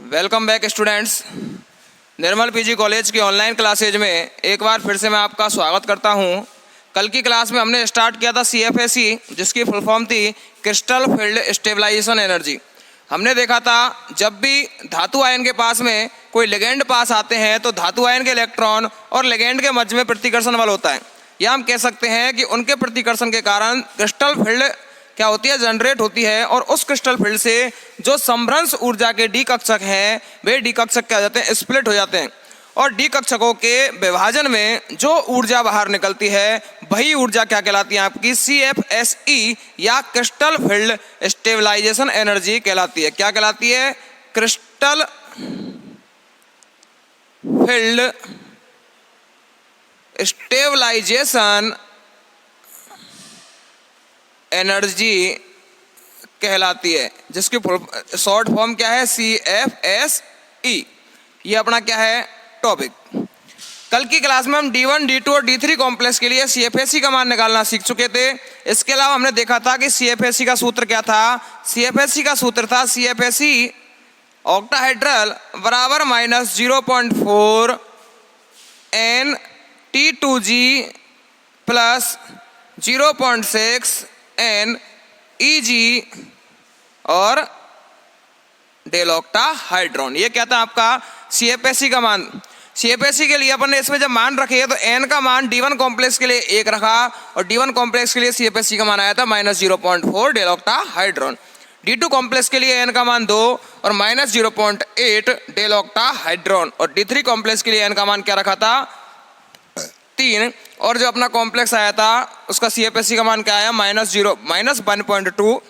Welcome back students. Nirmal PG college की online classes में एक बार फिर से मैं आपका स्वागत करता हूं। कल की क्लास में हमने स्टार्ट किया था CFSE, जिसकी फुल फॉर्म थी क्रिस्टल फील्ड स्टेबलाइजेशन एनर्जी। हमने देखा था जब भी धातु आयन के पास में कोई लिगेंड पास आते हैं तो धातु आयन के इलेक्ट्रॉन और लिगेंड के मध्य में प्रतिकर्षण बल होता है, या हम कह सकते हैं कि उनके प्रतिकर्षण के कारण क्रिस्टल फील्ड क्या होती है, जनरेट होती है। और उस क्रिस्टल फील्ड से जो समभ्रंश ऊर्जा के डी कक्षक हैं वे डी कक्षक क्या हो जाते हैं, स्प्लिट हो जाते हैं। और डी कक्षकों के विभाजन में जो ऊर्जा बाहर निकलती है वही ऊर्जा क्या कहलाती है, आपकी CFSE या क्रिस्टल फील्ड स्टेबलाइजेशन एनर्जी कहलाती है। क्या कहलाती है? क्रिस्टल फील्ड स्टेबलाइजेशन एनर्जी कहलाती है, जिसकी शॉर्ट फॉर्म क्या है, CFSE। ये अपना क्या है, टॉपिक। कल की क्लास में हम D1, D2 और D3 कॉम्प्लेक्स के लिए CFSE का मान निकालना सीख चुके थे। इसके अलावा हमने देखा था कि CFSE का सूत्र क्या था। CFSE का सूत्र था CFSE ऑक्टाहेड्रल बराबर -0.4 N-T2G प्लस 0.6 NEG और डेल ऑक्टाहाइड्रॉन। ये क्या था आपका CFSE का मान। CFSE के लिए अपन ने इसमें जब मान रखे तो N का मान D1 कॉम्प्लेक्स के लिए 1 रखा और D1 कॉम्प्लेक्स के लिए CFSE का मान आया था -0.4 डेल ऑक्टाहाइड्रॉन। D2 कॉम्प्लेक्स के लिए N का मान 2 और -0.8 डेल ऑक्टाहाइड्रॉन। और D3 कॉम्प्लेक्स के लिए N का मान क्या रखा था, 3। और जो अपना कॉम्प्लेक्स आया था उसका CFSE का मान क्या आया, -1.2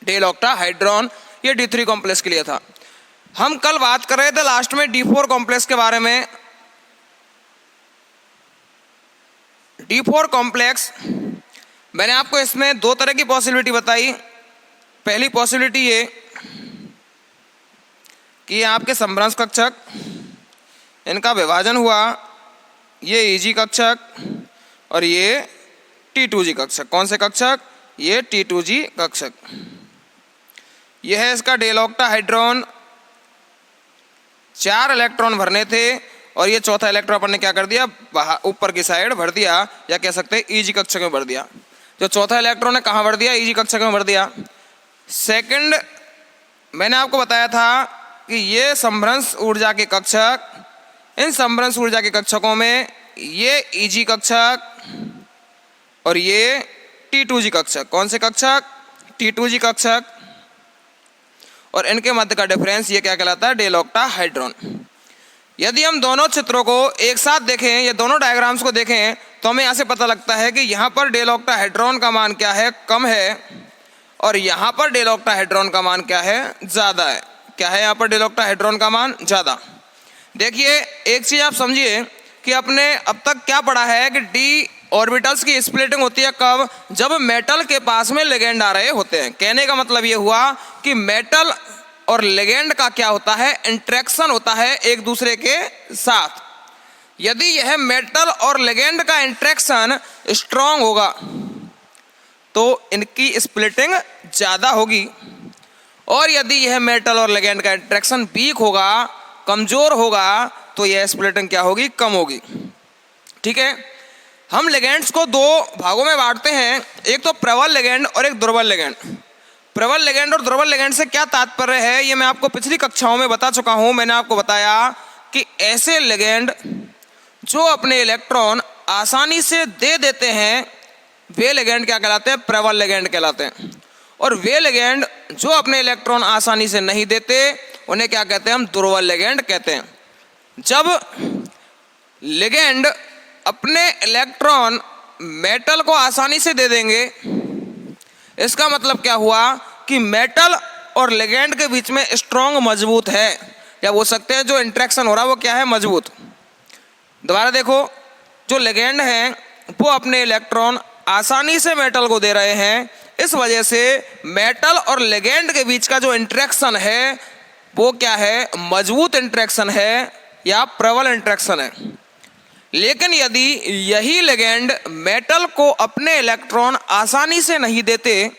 डेल ऑक्टाहाइड्रॉन। ये D3 कॉम्प्लेक्स के लिए था। हम कल बात कर रहे थे लास्ट में D4 कॉम्प्लेक्स के बारे में। D4 कॉम्प्लेक्स मैंने आपको इसमें 2 तरह की पॉसिबिलिटी बताई। पहली पॉसिबिलिटी ये कि आपके समभ्रंश कक्षक, इनका विभाजन हुआ, ये EG कक्षक और ये T2G कक्षक। कौन से कक्षक? ये T2G कक्षक। यह है इसका डेल ऑक्टाहाइड्रॉन। 4 इलेक्ट्रॉन भरने थे और ये चौथा इलेक्ट्रॉन अपन ने क्या कर दिया, बाहर ऊपर की साइड भर दिया, या कह सकते हैं EG कक्षक में भर दिया। जो चौथा इलेक्ट्रॉन है कहाँ भर दिया, EG कक्षक में भर दिया। सेकंड मैंने आपको बताया था कि ये समभ्रंश ऊर्जा के कक्षक, इन समभ्रंश ऊर्जा के कक्षकों में ये EG कक्षक और ये T2G कक्षक। कौन से कक्षक? T2G कक्षक। और इनके मध्य का डिफरेंस ये क्या कहलाता है, डेल ऑक्टाहाइड्रॉन। यदि हम दोनों चित्रों को एक साथ देखें, ये दोनों डायग्राम्स को देखें, तो हमें यहाँ से पता लगता है कि यहाँ पर डेल ऑक्टाहाइड्रॉन का मान क्या है, कम है, और यहाँ पर डेल ऑक्टाहाइड्रॉन का मान क्या है, ज़्यादा है। क्या है यहाँ पर डेल ऑक्टाहाइड्रॉन का मान ज़्यादा। देखिए एक चीज़ आप समझिए कि अपने अब तक क्या पढ़ा है कि D ऑर्बिटल्स की स्प्लिटिंग होती है कब, जब मेटल के पास में लिगेंड आ रहे होते हैं। कहने का मतलब ये हुआ कि मेटल और लिगेंड का क्या होता है, इंटरेक्शन होता है एक दूसरे के साथ। यदि यह मेटल और लिगेंड का इंटरेक्शन स्ट्रांग होगा तो इनकी स्प्लिटिंग ज़्यादा होगी, और यदि यह मेटल और लिगेंड का इंटरेक्शन वीक होगा, कमज़ोर होगा, तो यह स्प्लिटिंग क्या होगी, कम होगी। ठीक है। हम लिगेंड्स को 2 भागों में बांटते हैं, एक तो प्रबल लिगेंड और एक दुर्बल लिगेंड। प्रबल लिगेंड और दुर्बल लिगेंड से क्या तात्पर्य है, ये मैं आपको पिछली कक्षाओं में बता चुका हूँ। मैंने आपको बताया कि ऐसे लिगेंड जो अपने इलेक्ट्रॉन आसानी से दे देते हैं वे लिगेंड क्या कहलाते हैं, प्रबल लिगेंड कहलाते हैं। और वे लिगेंड जो अपने इलेक्ट्रॉन आसानी से नहीं देते उन्हें क्या कहते हैं, हम दुर्बल लिगेंड कहते हैं। जब लिगेंड अपने इलेक्ट्रॉन मेटल को आसानी से दे देंगे, इसका मतलब क्या हुआ कि मेटल और लिगेंड के बीच में स्ट्रॉन्ग, मजबूत है, या बोल सकते हैं जो इंटरेक्शन हो रहा है वो क्या है, मजबूत। दोबारा देखो, जो लिगेंड हैं वो अपने इलेक्ट्रॉन आसानी से मेटल को दे रहे हैं, इस वजह से मेटल और लिगेंड के बीच का जो इंटरेक्शन है वो क्या है, मजबूत इंटरेक्शन है या प्रबल इंटरेक्शन है। लेकिन यदि यही लिगेंड मेटल को अपने इलेक्ट्रॉन आसानी से नहीं देते,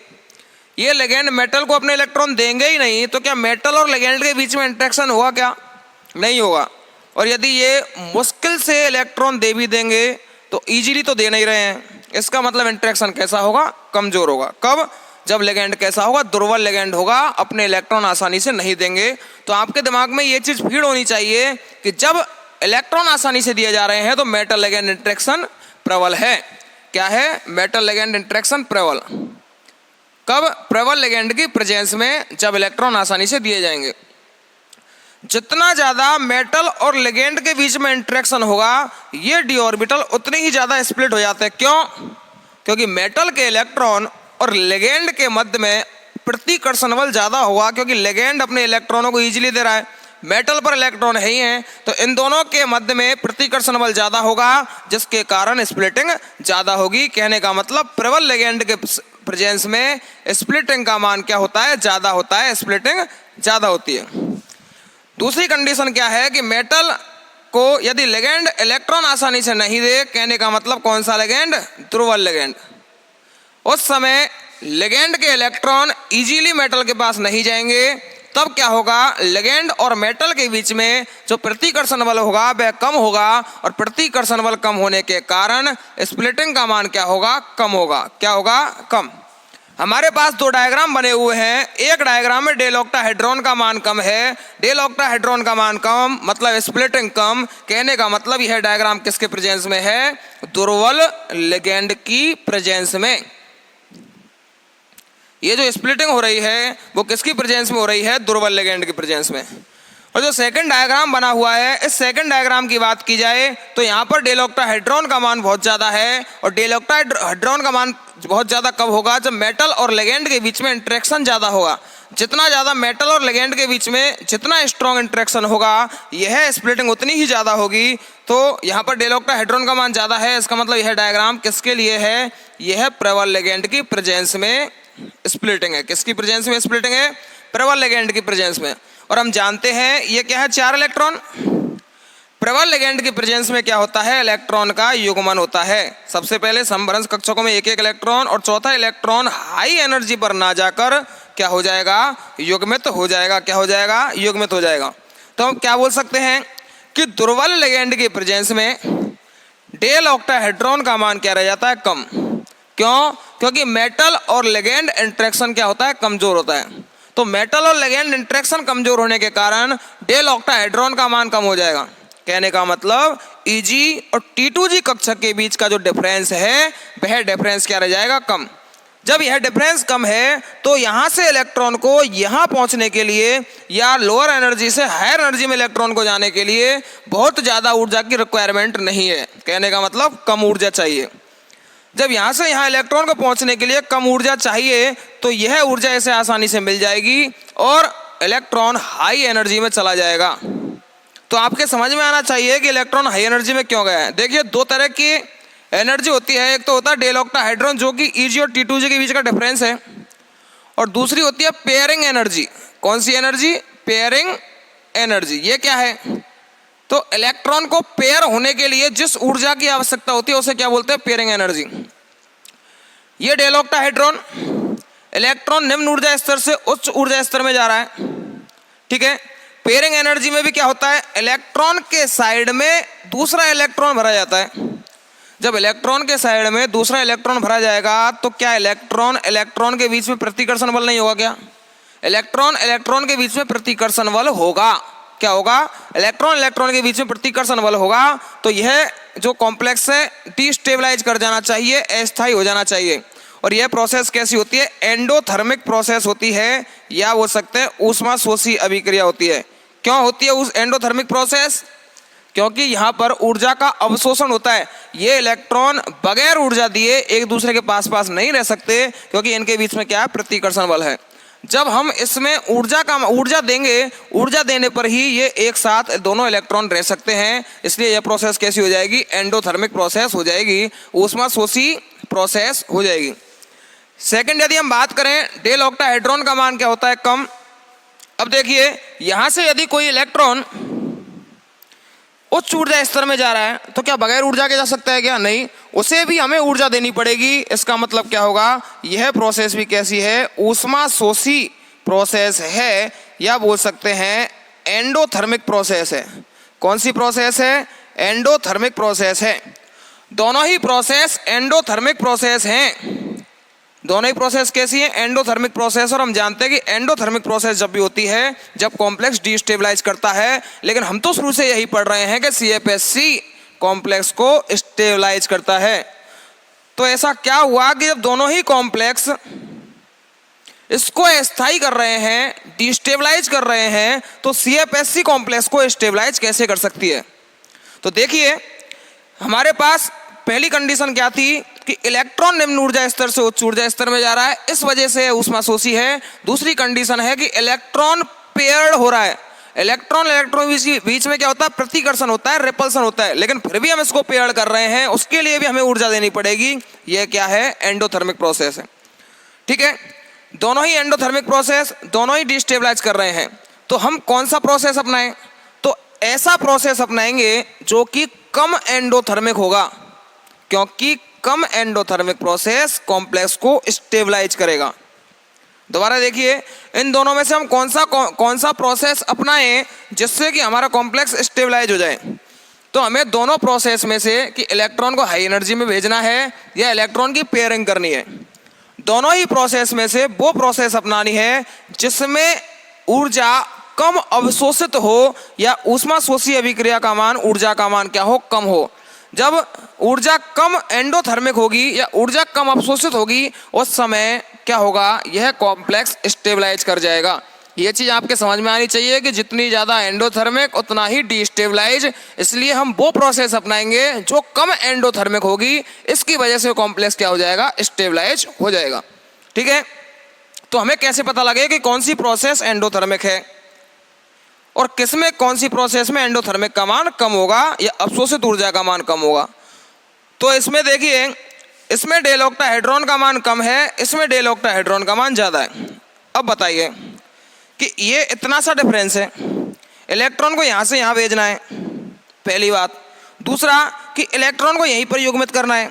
ये लिगेंड मेटल को अपने इलेक्ट्रॉन देंगे ही नहीं, तो क्या मेटल और लिगेंड के बीच में इंटरेक्शन होगा? क्या नहीं होगा। और यदि ये मुश्किल से इलेक्ट्रॉन दे भी देंगे तो इजीली तो दे नहीं रहे हैं, इसका मतलब इंटरेक्शन कैसा होगा? कमजोर होगा। कब? जब लिगेंड कैसा होगा? दुर्बल लिगेंड होगा, अपने इलेक्ट्रॉन आसानी से नहीं देंगे। तो आपके दिमाग में ये चीज फीड होनी चाहिए कि जब इलेक्ट्रॉन आसानी से दिए जा रहे हैं तो मेटल लिगेंड इंटरेक्शन प्रबल है। क्या है? मेटल लिगेंड इंटरेक्शन प्रबल। कब? प्रबल लिगेंड की प्रेजेंस में, जब इलेक्ट्रॉन आसानी से दिए जाएंगे। जितना ज्यादा मेटल और लिगेंड के बीच में इंटरेक्शन होगा, ये डी ऑर्बिटल उतने ही ज्यादा स्प्लिट हो जाते हैं। क्यों? क्योंकि मेटल के इलेक्ट्रॉन और लिगेंड के मध्य में प्रतिकर्षण बल ज्यादा होगा, क्योंकि लिगेंड अपने इलेक्ट्रॉनों को इजीली दे रहा है, मेटल पर इलेक्ट्रॉन है ही है, तो इन दोनों के मध्य में प्रतिकर्षण बल ज्यादा होगा, जिसके कारण स्प्लिटिंग ज्यादा होगी। कहने का मतलब प्रबल लिगेंड के प्रेजेंस में स्प्लिटिंग का मान क्या होता है? ज्यादा होता है, स्प्लिटिंग ज्यादा होती है। दूसरी कंडीशन क्या है कि मेटल को यदि लिगेंड इलेक्ट्रॉन आसानी से नहीं दे, कहने का मतलब कौन सा लिगेंड? दुर्बल लिगेंड। उस समय लिगेंड के इलेक्ट्रॉन इजीली मेटल के पास नहीं जाएंगे, तब क्या होगा? लिगेंड और मेटल के बीच में जो प्रतिकर्षण बल होगा वह कम होगा, और प्रतिकर्षण बल कम होने के कारण स्प्लिटिंग का मान क्या होगा? कम होगा। क्या होगा? कम। हमारे पास दो डायग्राम बने हुए हैं। एक डायग्राम में डेल ऑक्टाहेड्रॉन का मान कम है, डेल ऑक्टाहेड्रॉन का मान कम मतलब स्प्लिटिंग कम। कहने का मतलब यह डायग्राम किसके प्रेजेंस में है? दुर्बल लिगेंड की प्रेजेंस में। ये जो स्प्लिटिंग हो रही है वो किसकी प्रेजेंस में हो रही है? दुर्बल लिगेंड की प्रेजेंस में। और जो सेकंड डायग्राम बना हुआ है, इस सेकंड डायग्राम की बात की जाए तो यहाँ पर डेल ऑक्टाहेड्रॉन का मान बहुत ज़्यादा है, और डेल ऑक्टाहेड्रॉन का मान बहुत ज़्यादा कब होगा? जब मेटल और लिगेंड के बीच में इंटरेक्शन ज़्यादा होगा। जितना ज़्यादा मेटल और लिगेंड के बीच में जितना स्ट्रॉन्ग इंटरेक्शन होगा, यह स्प्लिटिंग उतनी ही ज़्यादा होगी। तो यहाँ पर डेल ऑक्टाहेड्रॉन का मान ज़्यादा है, इसका मतलब यह डायग्राम किसके लिए है? यह प्रबल लिगेंड की प्रेजेंस में स्प्लिटिंग है। किसकी प्रेजेंस में स्प्लिटिंग है? प्रबल लिगेंड की प्रेजेंस में। और हम जानते हैं ये क्या है? 4 इलेक्ट्रॉन। प्रबल लिगेंड की प्रेजेंस में क्या होता है? इलेक्ट्रॉन का युग्मन होता है। सबसे पहले समभ्रंश कक्षकों में एक एक इलेक्ट्रॉन, और चौथा इलेक्ट्रॉन हाई एनर्जी पर ना जाकर क्या हो जाएगा? युग्मित हो जाएगा। क्या हो जाएगा? युग्मित हो जाएगा। तो हम क्या बोल सकते हैं कि दुर्बल लिगेंड की प्रेजेंस में डेल ऑक्टाहेड्रॉन का मान क्या रह जाता है? कम। क्यों? क्योंकि मेटल और लिगेंड इंटरेक्शन क्या होता है? कमजोर होता है। तो मेटल और लिगेंड इंटरेक्शन कमजोर होने के कारण डेल ऑक्टाहेड्रॉन का मान कम हो जाएगा। कहने का मतलब Eg और T2g कक्षक के बीच का जो डिफरेंस है वह डिफरेंस क्या रह जाएगा? कम। जब यह डिफरेंस कम है तो यहाँ से इलेक्ट्रॉन को यहाँ पहुँचने के लिए या लोअर एनर्जी से हायर एनर्जी में इलेक्ट्रॉन को जाने के लिए बहुत ज़्यादा ऊर्जा की रिक्वायरमेंट नहीं है। कहने का मतलब कम ऊर्जा चाहिए। जब यहाँ से यहाँ इलेक्ट्रॉन को पहुँचने के लिए कम ऊर्जा चाहिए तो यह ऊर्जा इसे आसानी से मिल जाएगी और इलेक्ट्रॉन हाई एनर्जी में चला जाएगा। तो आपके समझ में आना चाहिए कि इलेक्ट्रॉन हाई एनर्जी में क्यों गया है। देखिए, दो तरह की एनर्जी होती है। एक तो होता है डेल ऑक्टाहेड्रॉन जो कि Eg और T2g के बीच का डिफरेंस है, और दूसरी होती है पेयरिंग एनर्जी। कौन सी एनर्जी? Pairing energy. ये क्या है? तो इलेक्ट्रॉन को पेयर होने के लिए जिस ऊर्जा की आवश्यकता होती है उसे क्या बोलते हैं? Pairing energy. ये डेल ऑक्टाहेड्रॉन इलेक्ट्रॉन निम्न ऊर्जा स्तर से उच्च ऊर्जा स्तर में जा रहा है, ठीक है। पेयरिंग एनर्जी में भी क्या होता है? इलेक्ट्रॉन के साइड में दूसरा इलेक्ट्रॉन भरा जाता है। जब इलेक्ट्रॉन के साइड में दूसरा इलेक्ट्रॉन भरा जाएगा तो क्या इलेक्ट्रॉन के बीच में प्रतिकर्षण बल नहीं होगा? क्या इलेक्ट्रॉन के बीच में प्रतिकर्षण बल होगा? क्या होगा? इलेक्ट्रॉन के बीच में प्रतिकर्षण बल होगा। तो यह जो कॉम्प्लेक्स है डिस्टेबलाइज कर जाना चाहिए, अस्थायी हो जाना चाहिए। और यह प्रोसेस कैसी होती है? एंडोथर्मिक प्रोसेस होती है, या बोल सकते हैं ऊष्मा शोषी अभिक्रिया होती है। क्यों होती है उस एंडोथर्मिक प्रोसेस? क्योंकि यहाँ पर ऊर्जा का अवशोषण होता है। ये इलेक्ट्रॉन बगैर ऊर्जा दिए एक दूसरे के पास नहीं रह सकते, क्योंकि इनके बीच में क्या है? प्रतिकर्षण बल है। जब हम इसमें ऊर्जा देंगे, ऊर्जा देने पर ही ये एक साथ दोनों इलेक्ट्रॉन रह सकते हैं। इसलिए यह प्रोसेस कैसी हो जाएगी? एंडोथर्मिक प्रोसेस हो जाएगी, ऊष्मा शोषी प्रोसेस हो जाएगी। सेकंड, यदि हम बात करें डेल ऑक्टाहेड्रॉन का मान क्या होता है? कम। अब देखिए, यहां से यदि कोई इलेक्ट्रॉन उच्च ऊर्जा स्तर में जा रहा है, तो क्या बगैर ऊर्जा के जा सकता है क्या? नहीं, उसे भी हमें ऊर्जा देनी पड़ेगी। इसका मतलब क्या होगा, यह प्रोसेस भी कैसी है, ऊष्मा शोषी प्रोसेस है, या बोल सकते हैं एंडोथर्मिक प्रोसेस है। कौन सी प्रोसेस है? एंडोथर्मिक प्रोसेस है। दोनों ही प्रोसेस एंडोथर्मिक प्रोसेस हैं। दोनों ही प्रोसेस कैसी है? Endothermic process. और हम जानते हैं कि एंडोथर्मिक प्रोसेस जब भी होती है जब कॉम्प्लेक्स डिस्टेबलाइज करता है, लेकिन हम तो शुरू से यही पढ़ रहे हैं कि CFSC कॉम्प्लेक्स को स्टेबलाइज करता है। तो ऐसा क्या हुआ कि जब दोनों ही कॉम्प्लेक्स इसको अस्थायी कर रहे हैं, डिस्टेबलाइज कर रहे हैं, तो CFSC कॉम्प्लेक्स को स्टेबलाइज कैसे कर सकती है? तो देखिए, हमारे पास पहली कंडीशन क्या थी कि इलेक्ट्रॉन निम्न ऊर्जा स्तर से उच्च ऊर्जा स्तर में जा रहा है, इस वजह से ऊष्माशोषी है। दूसरी कंडीशन है कि इलेक्ट्रॉन पेयर्ड हो रहा है। इलेक्ट्रॉन बीच में क्या होता है? प्रतिकर्षण होता है, रिपल्सन होता है, लेकिन फिर भी हम इसको पेयर्ड कर रहे हैं, उसके लिए भी हमें ऊर्जा देनी पड़ेगी। यह क्या है? एंडोथर्मिक प्रोसेस है। ठीक है, दोनों ही एंडोथर्मिक प्रोसेस, दोनों ही डिस्टेबलाइज कर रहे हैं। तो हम कौन सा प्रोसेस अपनाएं? तो ऐसा प्रोसेस अपनाएंगे जो कि कम एंडोथर्मिक होगा, क्योंकि कम एंडोथर्मिक प्रोसेस कॉम्प्लेक्स को स्टेबलाइज करेगा। दोबारा देखिए, इन दोनों में से हम कौन सा प्रोसेस अपनाएं जिससे कि हमारा कॉम्प्लेक्स स्टेबलाइज हो जाए? तो हमें दोनों प्रोसेस में से कि इलेक्ट्रॉन को हाई एनर्जी में भेजना है या इलेक्ट्रॉन की पेयरिंग करनी है, दोनों ही प्रोसेस में से वो प्रोसेस अपनानी है जिसमें ऊर्जा कम अवशोषित हो, या ऊष्मा शोषी अभिक्रिया का मान, ऊर्जा का मान क्या हो? कम हो। जब ऊर्जा कम एंडोथर्मिक होगी या ऊर्जा कम अवशोषित होगी, उस समय क्या होगा? यह कॉम्प्लेक्स स्टेबलाइज कर जाएगा। यह चीज़ आपके समझ में आनी चाहिए कि जितनी ज़्यादा एंडोथर्मिक उतना ही डिस्टेबलाइज, इसलिए हम वो प्रोसेस अपनाएंगे जो कम एंडोथर्मिक होगी, इसकी वजह से कॉम्प्लेक्स क्या हो जाएगा? स्टेबलाइज हो जाएगा। ठीक है, तो हमें कैसे पता लगे कि कौन सी प्रोसेस एंडोथर्मिक है और किसमें, कौन सी प्रोसेस में एंडोथर्मिक का मान कम होगा या अवशोषित ऊर्जा का मान कम होगा? तो इसमें देखिए, इसमें डेल ऑक्टाहेड्रॉन का मान कम है, इसमें डेल ऑक्टाहेड्रॉन का मान ज़्यादा है। अब बताइए कि ये इतना सा डिफरेंस है, इलेक्ट्रॉन को यहाँ से यहाँ भेजना है, पहली बात। दूसरा कि इलेक्ट्रॉन को यहीं पर युग्मित करना है,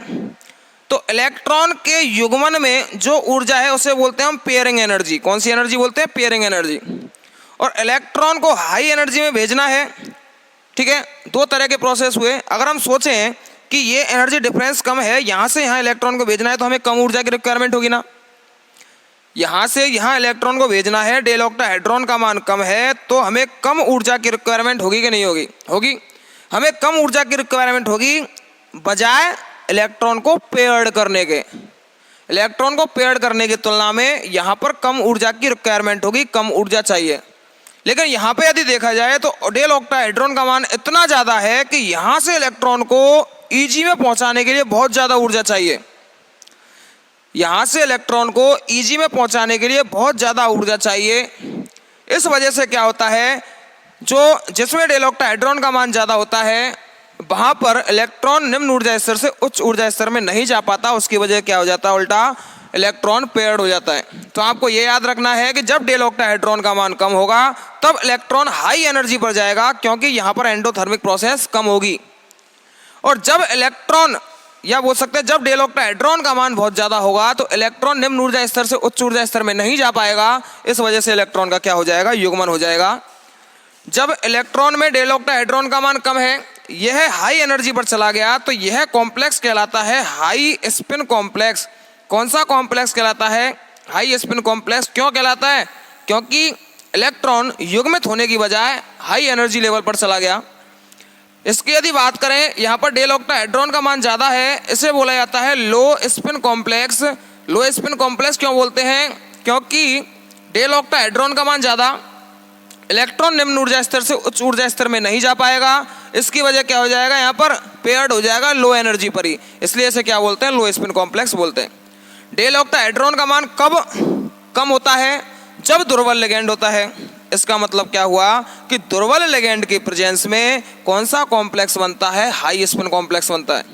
तो इलेक्ट्रॉन के युग्मन में जो ऊर्जा है उसे बोलते हैं हम पेयरिंग एनर्जी। कौन सी एनर्जी बोलते हैं? Pairing energy. और इलेक्ट्रॉन को हाई एनर्जी में भेजना है। ठीक है, दो तरह के प्रोसेस हुए। अगर हम सोचें कि ये एनर्जी डिफरेंस कम है, यहाँ से यहाँ इलेक्ट्रॉन को भेजना है, तो हमें कम ऊर्जा की रिक्वायरमेंट होगी ना। यहाँ से यहाँ इलेक्ट्रॉन को भेजना है, डेल ऑक्टाहेड्रॉन का मान कम है, तो हमें कम ऊर्जा की रिक्वायरमेंट होगी कि नहीं होगी? होगी। हमें कम ऊर्जा की रिक्वायरमेंट होगी बजाय इलेक्ट्रॉन को पेयर्ड करने के। इलेक्ट्रॉन को पेयर्ड करने की तुलना में यहाँ पर कम ऊर्जा की रिक्वायरमेंट होगी, कम ऊर्जा चाहिए। लेकिन यहाँ पे यदि देखा जाए तो डेल ऑक्टाहेड्रॉन का मान इतना ज़्यादा है कि यहाँ से इलेक्ट्रॉन को Eg में पहुँचाने के लिए बहुत ज़्यादा ऊर्जा चाहिए। यहाँ से इलेक्ट्रॉन को Eg में पहुँचाने के लिए बहुत ज़्यादा ऊर्जा चाहिए। इस वजह से क्या होता है, जो जिसमें डेल ऑक्टाहेड्रॉन का मान ज़्यादा होता है, वहाँ पर इलेक्ट्रॉन निम्न ऊर्जा स्तर से उच्च ऊर्जा स्तर में नहीं जा पाता। उसकी वजह क्या हो जाता है? उल्टा इलेक्ट्रॉन पेयर्ड हो जाता है। तो आपको ये याद रखना है कि जब डेल ऑक्टाहेड्रॉन का मान कम होगा तब इलेक्ट्रॉन हाई एनर्जी पर जाएगा, क्योंकि यहाँ पर एंडोथर्मिक प्रोसेस कम होगी। और जब इलेक्ट्रॉन, या बोल सकते हैं जब डेल ऑक्टाहेड्रॉन का मान बहुत ज़्यादा होगा, तो इलेक्ट्रॉन निम्न ऊर्जा स्तर से उच्च ऊर्जा स्तर में नहीं जा पाएगा। इस वजह से इलेक्ट्रॉन का क्या हो जाएगा? युग्मन हो जाएगा। जब इलेक्ट्रॉन में डेल ऑक्टाहेड्रॉन का मान कम है, यह हाई एनर्जी पर चला गया, तो यह कॉम्प्लेक्स कहलाता है हाई स्पिन कॉम्प्लेक्स। कौन सा कॉम्प्लेक्स कहलाता है? High spin complex. क्यों कहलाता है? क्योंकि इलेक्ट्रॉन युग्मित होने की बजाय हाई एनर्जी लेवल पर चला गया। इसकी यदि बात करें, यहाँ पर डेल ऑक्टाहेड्रॉन का मान ज़्यादा है, इसे बोला जाता है लो स्पिन कॉम्प्लेक्स। लो स्पिन कॉम्प्लेक्स क्यों बोलते हैं? क्योंकि डेल ऑक्टाहेड्रॉन का मान ज़्यादा, इलेक्ट्रॉन निम्न ऊर्जा स्तर से उच्च ऊर्जा स्तर में नहीं जा पाएगा। इसकी वजह क्या हो जाएगा? यहाँ पर पेयर्ड हो जाएगा लो एनर्जी पर ही, इसलिए इसे क्या बोलते हैं? लो स्पिन कॉम्प्लेक्स बोलते हैं। डेल ऑक्टाहेड्रॉन का मान कब कम होता है? जब दुर्बल लिगेंड होता है। इसका मतलब क्या हुआ कि दुर्बल लिगेंड की प्रेजेंस में कौन सा कॉम्प्लेक्स बनता है? हाई स्पिन कॉम्प्लेक्स बनता है।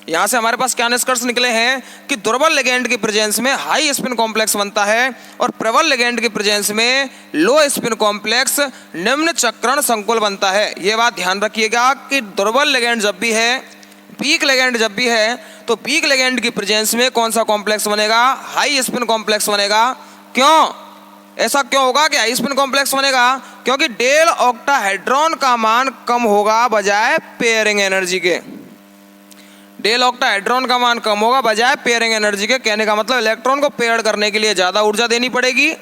यहां से हमारे पास क्या निष्कर्ष निकले हैं कि दुर्बल लिगेंड की प्रेजेंस में हाई स्पिन कॉम्प्लेक्स बनता है और प्रबल लिगेंड की प्रेजेंस में लो स्पिन कॉम्प्लेक्स निम्न चक्रण संकुल बनता है। यह बात ध्यान रखिएगा कि दुर्बल लिगेंड जब भी है, वीक लिगेंड जब भी है, तो वीक लिगेंड की प्रेजेंस में कौन सा कॉम्प्लेक्स बनेगा? हाई स्पिन कॉम्प्लेक्स बनेगा। क्यों ऐसा क्यों होगा कि हाई स्पिन कॉम्प्लेक्स बनेगा? क्योंकि डेल ऑक्टाहेड्रॉन का मान कम होगा बजाय पेयरिंग एनर्जी के। डेल ऑक्टाहेड्रॉन का मान कम होगा बजाय पेयरिंग एनर्जी के। कहने का मतलब इलेक्ट्रॉन को पेयर करने के लिए ज़्यादा ऊर्जा देनी पड़ेगी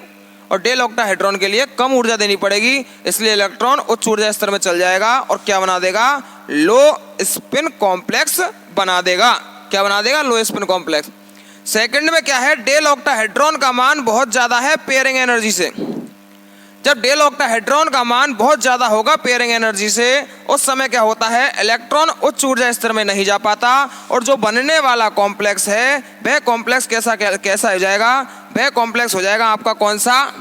और डेल ऑक्टाहेड्रॉन के लिए कम ऊर्जा देनी पड़ेगी, इसलिए इलेक्ट्रॉन उच्च ऊर्जा स्तर में चल जाएगा और क्या बना देगा? लो स्पिन कॉम्प्लेक्स बना देगा। क्या बना देगा? लो स्पिन कॉम्प्लेक्स। सेकंड में क्या है? डेल ऑक्टाहेड्रॉन का मान बहुत ज़्यादा है पेयरिंग एनर्जी से। जब डेल ऑक्टाहेड्रॉन का मान बहुत ज़्यादा होगा पेयरिंग एनर्जी से, उस समय क्या होता है? इलेक्ट्रॉन उच्च ऊर्जा स्तर में नहीं जा पाता और जो बनने वाला कॉम्प्लेक्स है वह कॉम्प्लेक्स कैसा हो जाएगा? वह कॉम्प्लेक्स हो जाएगा आपका कौन सा?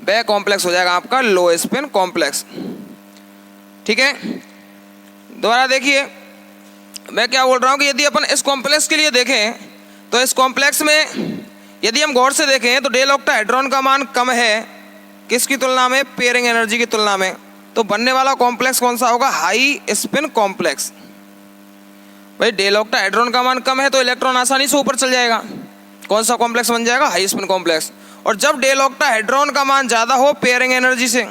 वह कॉम्प्लेक्स हो जाएगा आपका लो स्पिन कॉम्प्लेक्स। ठीक है, दोबारा देखिए मैं क्या बोल रहा हूँ कि यदि अपन इस कॉम्प्लेक्स के लिए देखें तो इस कॉम्प्लेक्स में यदि हम गौर से देखें तो डेल ऑक्टाहेड्रॉन का मान कम है किसकी तुलना में? पेयरिंग एनर्जी की तुलना में। तो बनने वाला कॉम्प्लेक्स कौन सा होगा? High spin complex. भाई डेल ऑक्टाहेड्रॉन का मान कम है तो इलेक्ट्रॉन आसानी से ऊपर चल जाएगा। कौन सा कॉम्प्लेक्स बन जाएगा? High spin complex. और जब डेल ऑक्टाहेड्रॉन का मान ज़्यादा हो पेयरिंग एनर्जी से,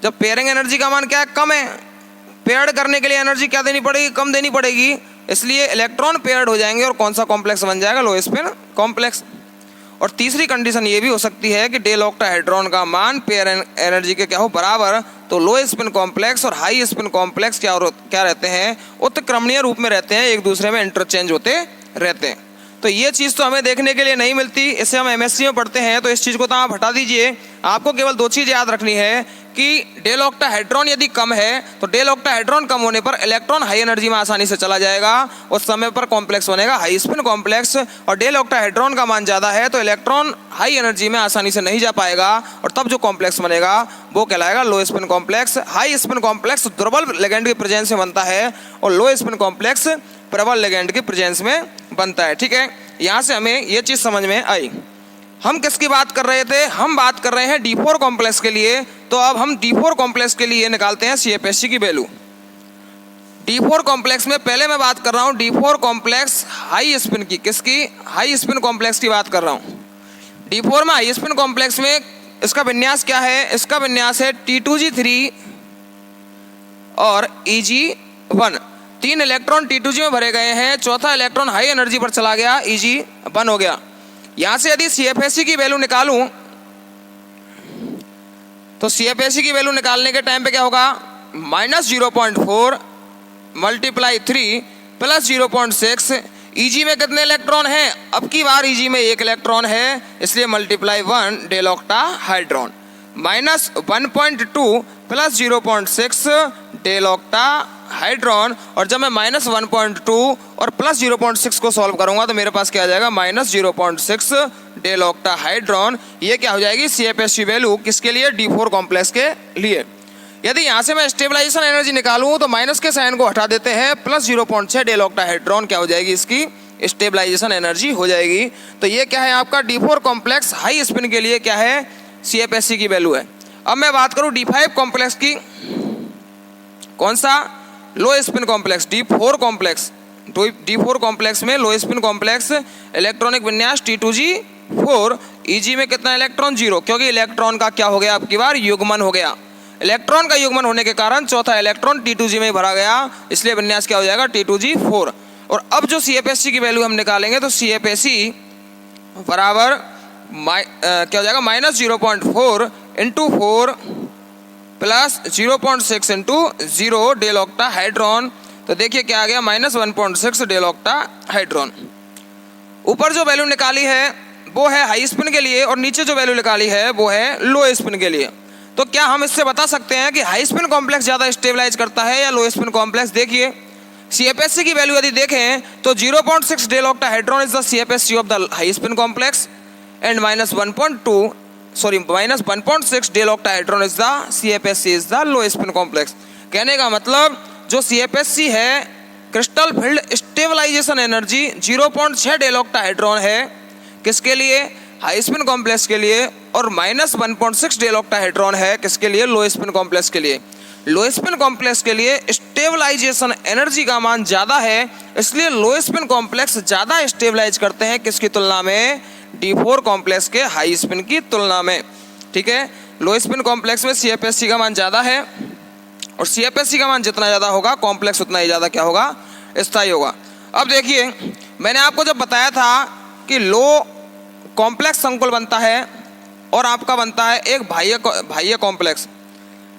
जब पेयरिंग एनर्जी का मान क्या है? कम है, पेयर्ड करने के लिए एनर्जी क्या देनी पड़ेगी? कम देनी पड़ेगी, इसलिए इलेक्ट्रॉन पेयर्ड हो जाएंगे और कौन सा कॉम्प्लेक्स बन जाएगा? लो स्पिन कॉम्प्लेक्स। और तीसरी कंडीशन ये भी हो सकती है कि डेल ऑक्टाहेड्रॉन का मान पेयर एनर्जी के क्या हो? बराबर, तो लो स्पिन कॉम्प्लेक्स और हाई स्पिन कॉम्प्लेक्स क्या रहते हैं? उत्क्रमणीय रूप में रहते हैं, एक दूसरे में इंटरचेंज होते रहते हैं। तो ये चीज़ तो हमें देखने के लिए नहीं मिलती, इसे हम एमएससी में पढ़ते हैं, तो इस चीज़ को तो आप हटा दीजिए। आपको केवल दो चीज़ याद रखनी है कि डेल ऑक्टाहेड्रॉन यदि कम है तो डेल ऑक्टाहेड्रॉन कम होने पर इलेक्ट्रॉन हाई एनर्जी में आसानी से चला जाएगा, उस समय पर कॉम्प्लेक्स बनेगा हाई स्पिन कॉम्प्लेक्स। और डेल ऑक्टाहेड्रॉन का मान ज़्यादा है तो इलेक्ट्रॉन हाई एनर्जी में आसानी से नहीं जा पाएगा और तब जो कॉम्प्लेक्स बनेगा वो कहलाएगा लो spin complex. High spin complex दुर्बल लिगेंड की प्रेजेंस में बनता है और लो स्पिन कॉम्प्लेक्स प्रबल लिगेंड की प्रेजेंस में बनता है। ठीक है, यहाँ से हमें ये चीज़ समझ में आई। हम किसकी बात कर रहे थे? हम बात कर रहे हैं D4 कॉम्प्लेक्स के लिए। तो अब हम D4 कॉम्प्लेक्स के लिए निकालते हैं CFSC की वैल्यू। D4 कॉम्प्लेक्स में पहले मैं बात कर रहा हूँ D4 कॉम्प्लेक्स हाई स्पिन की। किसकी? हाई स्पिन कॉम्प्लेक्स की बात कर रहा हूँ। D4 में हाई स्पिन कॉम्प्लेक्स में इसका विन्यास क्या है? इसका विन्यास है T2G3 और EG1। 3 इलेक्ट्रॉन T2G में भरे गए हैं, चौथा इलेक्ट्रॉन हाई एनर्जी पर चला गया, EG1 हो गया। यहाँ से यदि CFSC की वैल्यू निकालूं तो CFSC की वैल्यू निकालने के टाइम पे क्या होगा? -0.4 × 3 + 0.6। EG में कितने इलेक्ट्रॉन हैं? अब की बार EG में 1 इलेक्ट्रॉन है, इसलिए ×1 डेल ऑक्टाहाइड्रॉन। -1.2 + 0.6 डेल ऑक्टाहाइड्रॉन। और जब मैं -1.2 और +0.6 को सॉल्व करूंगा तो मेरे पास क्या आ जाएगा? -0.6 डेल ऑक्टाहाइड्रॉन। ये क्या हो जाएगी? CFSC वैल्यू किसके लिए? D4 कॉम्प्लेक्स के लिए। यदि यहाँ से मैं स्टेबलाइजेशन एनर्जी निकालूं तो माइनस के साइन को हटा देते हैं, +0.6 डेल ऑक्टाहाइड्रॉन क्या हो जाएगी? इसकी स्टेबलाइजेशन एनर्जी हो जाएगी। तो ये क्या है आपका? D4 कॉम्प्लेक्स हाई स्पिन के लिए क्या है? CFSC की वैल्यू है। अब मैं बात करूं D5 कॉम्प्लेक्स की। कौन सा? लो spin complex, D4 complex. D4 complex में लो स्पिन कॉम्प्लेक्स, इलेक्ट्रॉनिक विन्यास T2G4। EG में कितना इलेक्ट्रॉन? 0, क्योंकि इलेक्ट्रॉन का क्या हो गया? अब की बार युग्मन हो गया। इलेक्ट्रॉन का युग्मन होने के कारण चौथा इलेक्ट्रॉन T2G में भरा गया, इसलिए विन्यास क्या हो जाएगा? T2G4। और अब जो CFSC की वैल्यू हम निकालेंगे तो CFSC बराबर क्या हो जाएगा? -0.4 × 4 + 0.6 × 0 डेल ऑक्टाहाइड्रॉन। तो देखिए क्या आ गया? -1.6 डेल ऑक्टाहाइड्रॉन। ऊपर जो वैल्यू निकाली है वो है हाई स्पिन के लिए और नीचे जो वैल्यू निकाली है वो है लो स्पिन के लिए। तो क्या हम इससे बता सकते हैं कि हाई स्पिन कॉम्प्लेक्स ज़्यादा स्टेबलाइज करता है या लो स्पिन कॉम्प्लेक्स? देखिए CFSC की वैल्यू यदि देखें तो 0.6 del octahedron is the CFSC of the high spin complex and -1.6 del octahedron is the CFSC is the low spin complex. कहने का मतलब जो CFSC है crystal field stabilization energy 0.6 del octahedron है किसके लिए, हाई स्पिन कॉम्प्लेक्स के लिए, और -1.6 डेल ऑक्टाहेड्रॉन है किसके लिए, लो स्पिन कॉम्प्लेक्स के लिए। लो स्पिन कॉम्प्लेक्स के लिए स्टेबलाइजेशन एनर्जी का मान ज़्यादा है, इसलिए लो स्पिन कॉम्प्लेक्स ज़्यादा स्टेबलाइज करते हैं किसकी तुलना में, D4 कॉम्प्लेक्स के हाई स्पिन की तुलना में। ठीक है, लो स्पिन कॉम्प्लेक्स में CFSC का मान ज़्यादा है, और CFSC का मान जितना ज़्यादा होगा कॉम्प्लेक्स उतना ही ज़्यादा क्या होगा, स्थायी होगा। अब देखिए मैंने आपको जब बताया था कि लो कॉम्प्लेक्स संकुल बनता है और आपका बनता है एक बाह्य कॉम्प्लेक्स।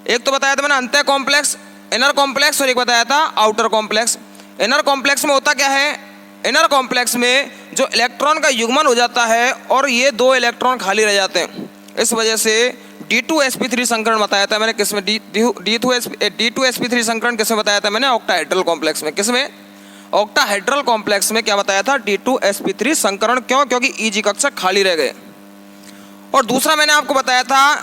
एक तो बताया था मैंने अंतः कॉम्प्लेक्स, इनर कॉम्प्लेक्स, और एक बताया था आउटर कॉम्प्लेक्स। इनर कॉम्प्लेक्स में होता क्या है, इनर कॉम्प्लेक्स में जो इलेक्ट्रॉन का युग्मन हो जाता है और ये 2 इलेक्ट्रॉन खाली रह जाते हैं, इस वजह से D2sp3 संकरण बताया था मैंने किसमें, D2sp3 संकरण किसमें बताया था मैंने, ऑक्टाहेड्रल कॉम्प्लेक्स में। किसमें, ऑक्टाहेड्रल कॉम्प्लेक्स में क्या बताया था, D2sp3 संकरण। क्यों, क्योंकि Eg कक्षक खाली रह गए। और दूसरा मैंने आपको बताया था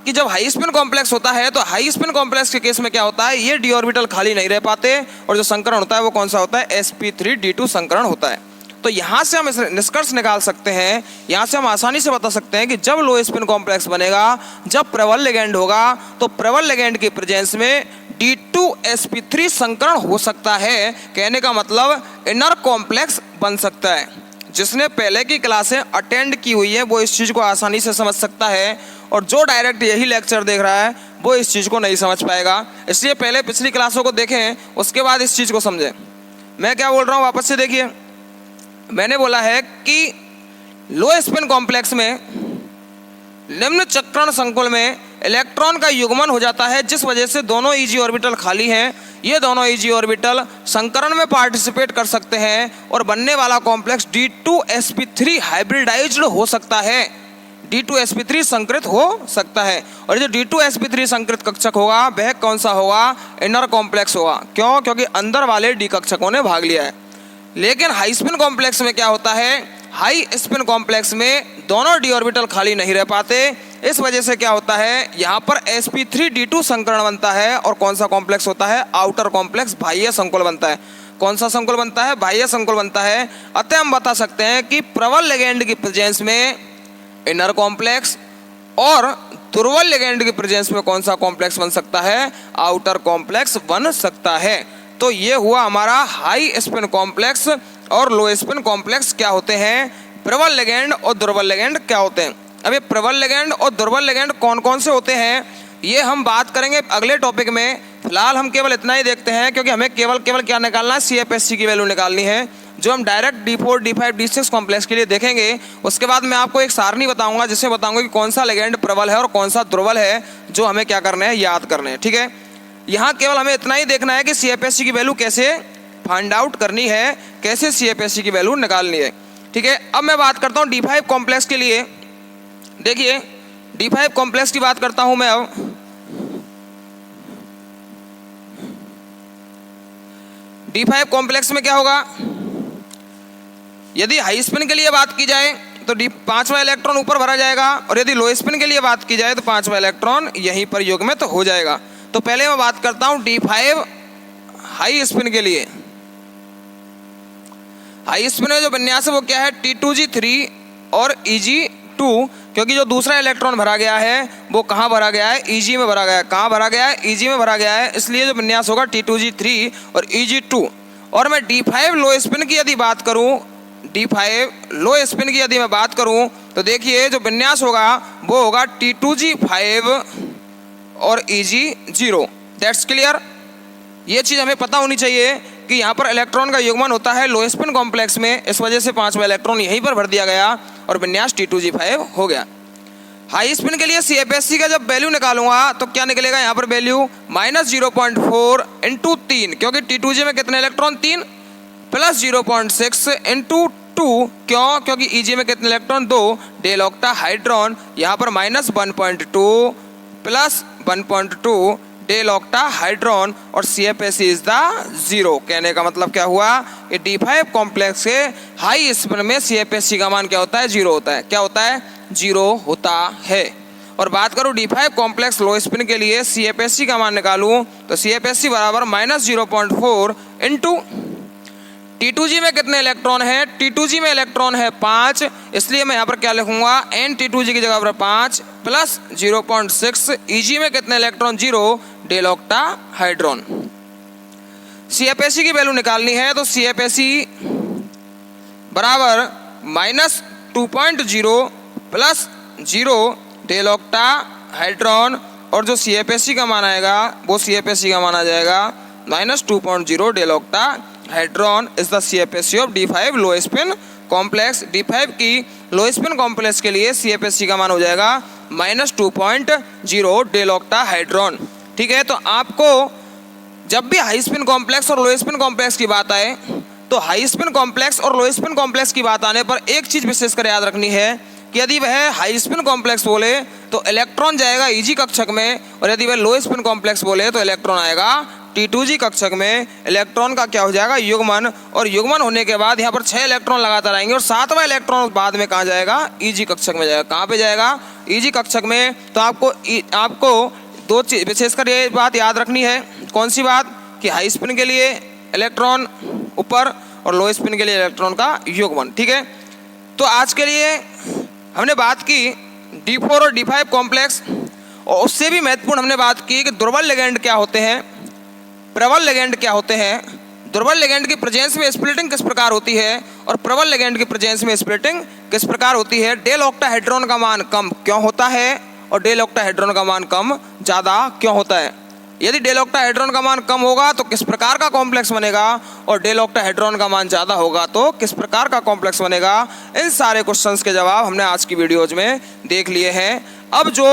कि जब हाई स्पिन कॉम्प्लेक्स होता है तो हाई स्पिन कॉम्प्लेक्स के केस में क्या होता है, ये d ऑर्बिटल खाली नहीं रह पाते, और जो संकरण होता है वो कौन सा होता है, sp3d2 संकरण होता है। तो यहाँ से हम इस निष्कर्ष निकाल सकते हैं, यहाँ से हम आसानी से बता सकते हैं कि जब लो स्पिन कॉम्प्लेक्स बनेगा, जब प्रबल लिगैंड होगा, तो प्रबल लिगैंड की प्रेजेंस में D2sp3 संकरण हो सकता है। कहने का मतलब इनर कॉम्प्लेक्स बन सकता है। जिसने पहले की क्लासें अटेंड की हुई है वो इस चीज़ को आसानी से समझ सकता है, और जो डायरेक्ट यही लेक्चर देख रहा है वो इस चीज़ को नहीं समझ पाएगा। इसलिए पहले पिछली क्लासों को देखें, उसके बाद इस चीज़ को समझें। मैं क्या बोल रहा हूँ वापस से देखिए, मैंने बोला है कि लो स्पिन कॉम्प्लेक्स में निम्न चक्रण संकुल में इलेक्ट्रॉन का युग्मन हो जाता है, जिस वजह से दोनों Eg ऑर्बिटल खाली हैं। ये दोनों Eg ऑर्बिटल संकरण में पार्टिसिपेट कर सकते हैं और बनने वाला कॉम्प्लेक्स D2sp3 हाइब्रिडाइज्ड हो सकता है, D2sp3 संकृत हो सकता है। और जो D2sp3 संकृत कक्षक होगा वह कौन सा होगा, इनर कॉम्प्लेक्स होगा। क्यों, क्योंकि अंदर वाले D कक्षकों ने भाग लिया है। लेकिन हाई स्पिन कॉम्प्लेक्स में क्या होता है, हाई स्पिन कॉम्प्लेक्स में दोनों d ऑर्बिटल खाली नहीं रह पाते, इस वजह से क्या होता है, यहाँ पर sp3d2 संकरण बनता है, और कौन सा कॉम्प्लेक्स होता है, आउटर कॉम्प्लेक्स, बाह्य संकुल बनता है। कौन सा संकुल बनता है, बाह्य संकुल बनता है। अतः हम बता सकते हैं कि प्रबल लिगैंड की प्रेजेंस में इनर कॉम्प्लेक्स और दुर्बल लिगैंड की प्रेजेंस में कौन सा कॉम्प्लेक्स बन सकता है, आउटर कॉम्प्लेक्स बन सकता है। तो ये हुआ हमारा हाई स्पिन कॉम्प्लेक्स और लो स्पिन कॉम्प्लेक्स क्या होते हैं, प्रबल लिगैंड और दुर्बल लिगैंड क्या होते हैं। अब ये प्रबल लिगैंड और दुर्बल लिगैंड कौन कौन से होते हैं ये हम बात करेंगे अगले टॉपिक में। फिलहाल हम केवल इतना ही देखते हैं, क्योंकि हमें केवल क्या निकालना है, CFSC की वैल्यू निकालनी है, जो हम direct D4, D5, D6 complex के लिए देखेंगे। उसके बाद मैं आपको एक सारणी बताऊंगा, जिससे बताऊंगा कि कौन सा लिगैंड प्रबल है और कौन सा दुर्बल है, जो हमें क्या करना है, याद करने हैं। ठीक है, यहाँ केवल हमें इतना ही देखना है कि CFSC की वैल्यू कैसे फाइंड आउट करनी है, कैसे CFSC की वैल्यू निकालनी है। ठीक है, अब मैं बात करता हूँ D5 कॉम्प्लेक्स के लिए। देखिए D5 कॉम्प्लेक्स की बात करता हूं मैं। अब D5 कॉम्प्लेक्स में क्या होगा, यदि हाई स्पिन के लिए बात की जाए तो पांचवा इलेक्ट्रॉन ऊपर भरा जाएगा, और यदि लो स्पिन के लिए बात की जाए तो पांचवा इलेक्ट्रॉन यहीं पर युग्मित हो जाएगा। तो पहले मैं बात करता हूं D5 हाई स्पिन के लिए। हाई स्पिन में जो विन्यास है वो क्या है, T2G3 और Eg2, क्योंकि जो दूसरा इलेक्ट्रॉन भरा गया है वो कहाँ भरा गया है, Eg में भरा गया है। कहाँ भरा गया है, Eg में भरा गया है, इसलिए जो विन्यास होगा T2G3 और Eg2। और मैं D5 लो स्पिन की यदि बात करूं, D5 लो स्पिन की यदि मैं बात करूं तो देखिए जो विन्यास होगा वो होगा T2G5 और Eg0। That's clear. ये चीज़ हमें पता होनी चाहिए कि यहाँ पर इलेक्ट्रॉन का युग्मन होता है लो स्पिन कॉम्प्लेक्स में, इस वजह से पांचवा इलेक्ट्रॉन यहीं पर भर दिया गया और विन्यास T2G5 हो गया। हाई स्पिन के लिए CFSC का जब वैल्यू निकालूंगा तो क्या निकलेगा, यहाँ पर वैल्यू -0.4 × 3, क्योंकि T2G में कितने इलेक्ट्रॉन 3, प्लस 0.6 × 2, क्यों, क्योंकि Eg में कितने इलेक्ट्रॉन 2, डेल ऑक्टाहाइड्रॉन, यहाँ पर -1.2 प्लस 1.2 डेल ऑक्टाहाइड्रॉन, और CFSC इज द 0। कहने का मतलब क्या हुआ, ये D5 कॉम्प्लेक्स के हाई स्पिन में CFSC का मान क्या होता है, 0 होता है। क्या होता है, 0 होता है। और बात करूँ D5 कॉम्प्लेक्स लो स्पिन के लिए CFSC का मान निकालूं तो CFSC बराबर -0.4 इंटू T2G में कितने इलेक्ट्रॉन है, T2G में इलेक्ट्रॉन है 5, इसलिए मैं यहाँ पर क्या लिखूंगा N-T2G की जगह पर 5 प्लस 0.6 EG में कितने इलेक्ट्रॉन 0 डेल ऑक्टा हाइड्रोन। CFSC की वैल्यू निकालनी है तो CFSC बराबर -2.0 प्लस 0 डेल ऑक्टा हाइड्रोन और जो CFSC का मान आएगा वो CFSC का मान आ जाएगा -2.0 del octahedron is the CFSC of D5 low spin complex. D5 की लो स्पिन कॉम्प्लेक्स के लिए CFSC का मान हो जाएगा -2.0 डेल ऑक्टा हाइड्रोन। ठीक है, तो आपको जब भी हाई स्पिन कॉम्प्लेक्स और लो स्पिन कॉम्प्लेक्स की बात आए तो हाई स्पिन कॉम्प्लेक्स और लो स्पिन कॉम्प्लेक्स की बात आने पर एक चीज विशेषकर याद रखनी है कि यदि वह हाई स्पिन कॉम्प्लेक्स बोले तो इलेक्ट्रॉन जाएगा EG कक्षक में, और यदि वह लो स्पिन कॉम्प्लेक्स बोले तो इलेक्ट्रॉन आएगा T2G कक्षक में। इलेक्ट्रॉन का क्या हो जाएगा युग्मन, और युग्मन होने के बाद यहाँ पर 6 इलेक्ट्रॉन लगातार आएंगे और 7वां इलेक्ट्रॉन बाद में कहाँ जाएगा, EG कक्षक में जाएगा। कहाँ पे जाएगा, EG कक्षक में। तो आपको दो चीज विशेषकर ये बात याद रखनी है, कौन सी बात, कि हाई स्पिन के लिए इलेक्ट्रॉन ऊपर और लो स्पिन के लिए इलेक्ट्रॉन का युग्मन। ठीक है, तो आज के लिए हमने बात की D4 और D5 कॉम्प्लेक्स, और उससे भी महत्वपूर्ण हमने बात की कि दुर्बल लिगेंड क्या होते हैं, प्रबल लिगेंड क्या होते हैं, दुर्बल लिगेंड की प्रेजेंस में स्प्लिटिंग किस प्रकार होती है और प्रबल लिगेंड की प्रेजेंस में स्प्लिटिंग किस प्रकार होती है, डेल ऑक्टाहेड्रॉन का मान कम क्यों होता है और डेल ऑक्टाहेड्रॉन का मान कम ज़्यादा क्यों होता है। यदि डेल ऑक्टाहेड्रॉन का मान कम होगा तो किस प्रकार का कॉम्प्लेक्स बनेगा, और डेल ऑक्टाहेड्रॉन का मान ज़्यादा होगा तो किस प्रकार का कॉम्प्लेक्स बनेगा। इन सारे क्वेश्चंस के जवाब हमने आज की वीडियोज में देख लिए हैं। अब जो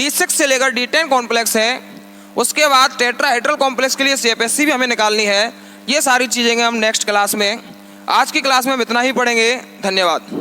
D6 से लेकर D10 कॉम्प्लेक्स है उसके बाद टेट्राहेड्रल कॉम्प्लेक्स के लिए CFSC भी हमें निकालनी है। ये सारी चीज़ें हम नेक्स्ट क्लास में, आज की क्लास में हम इतना ही पढ़ेंगे। धन्यवाद।